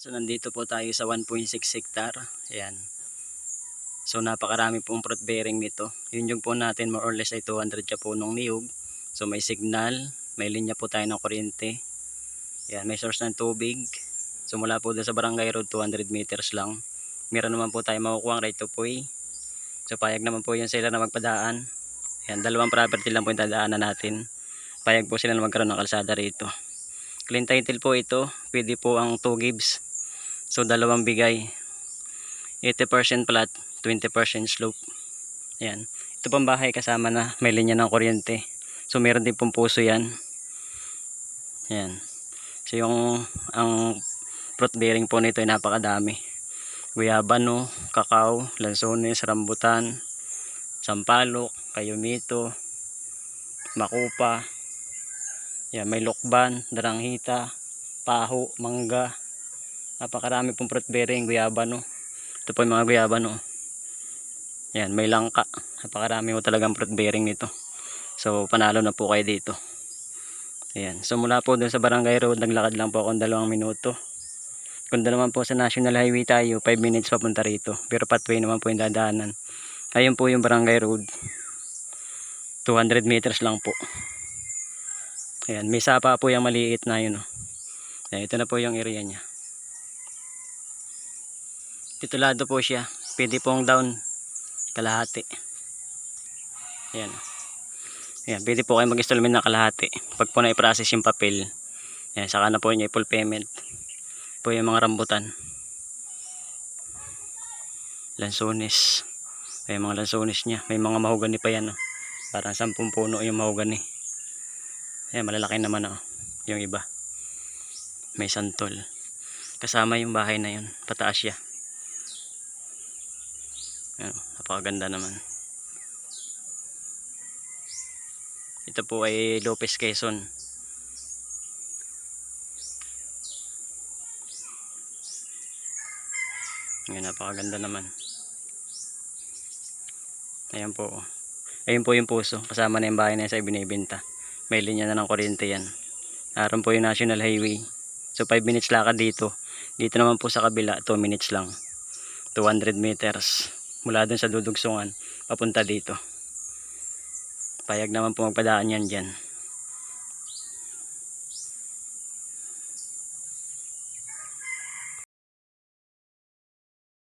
So nandito po tayo sa 1.6 hectare. Ayan. So napakarami pong fruit bearing nito. Yun yung po natin more or less ay 200 ka punong niyog. So may signal, may linya po tayo ng kuryente. Ayan, may source ng tubig. So mula po doon sa Barangay Road 200 meters lang. Meron naman po tayo makukuha ang right of way. So payag naman po yun sila na magpadaan. Ayan, dalawang property lang po yung dadaanan natin. Payag po sila na magkaroon ng kalsada rito. Clean title po ito. Pwede po ang 2 gives. So dalawang bigay. 80% plat, 20% slope. Ayan. Ito pang bahay kasama na may linya ng kuryente. So meron din pong puso yan. Ayan. So ang fruit bearing po nito ay napakadami. Guyabano, kakao, lansones, rambutan, sampalok, kayumito, makupa. Yan, may lokban, daranghita, paho, mangga. Napakarami pong fruit bearing, guyabano. Ito po yung mga guyabano. Yan, may langka. Napakarami po talagang fruit bearing nito. So panalo na po kayo dito. Ayan. So mula po dun sa Barangay Road, naglakad lang po ako 2 minuto. Kung naman po sa National Highway tayo, 5 minutes papunta rito. Pero pathway naman po yung dadaanan. Ayun po yung Barangay Road. 200 meters lang po. Ayan, may sapa po yung maliit na yun. Ayan, ito na po yung area niya. Titulado po siya. Pwede pong down kalahati. Ayan. Ayan, pwede po kayo mag-installment na kalahati. Pag po na-process yung papel, ayan, saka na po niya full payment. Po yung mga rambutan. Lansones. Ayan, mga lansones niya. May mga mahogani pa yan. Oh. Parang 10 puno yung mahogani. Ayan, malalaki naman oh, yung iba. May santol. Kasama yung bahay na yun. Pataas siya. Ayan, napakaganda naman. Ito po ay Lopez, Quezon. Ayan, napakaganda naman. Ayan po. Ayun po yung puso. Kasama na yung bahay na yun sa ibinibenta. May linya na ng kuryente yan. Naroon po yung National Highway. So 5 minutes lakad dito. Dito naman po sa kabila 2 minutes lang. 200 meters. Mula dun sa dudugsungan papunta dito. Payag naman po magpadaan yan dyan.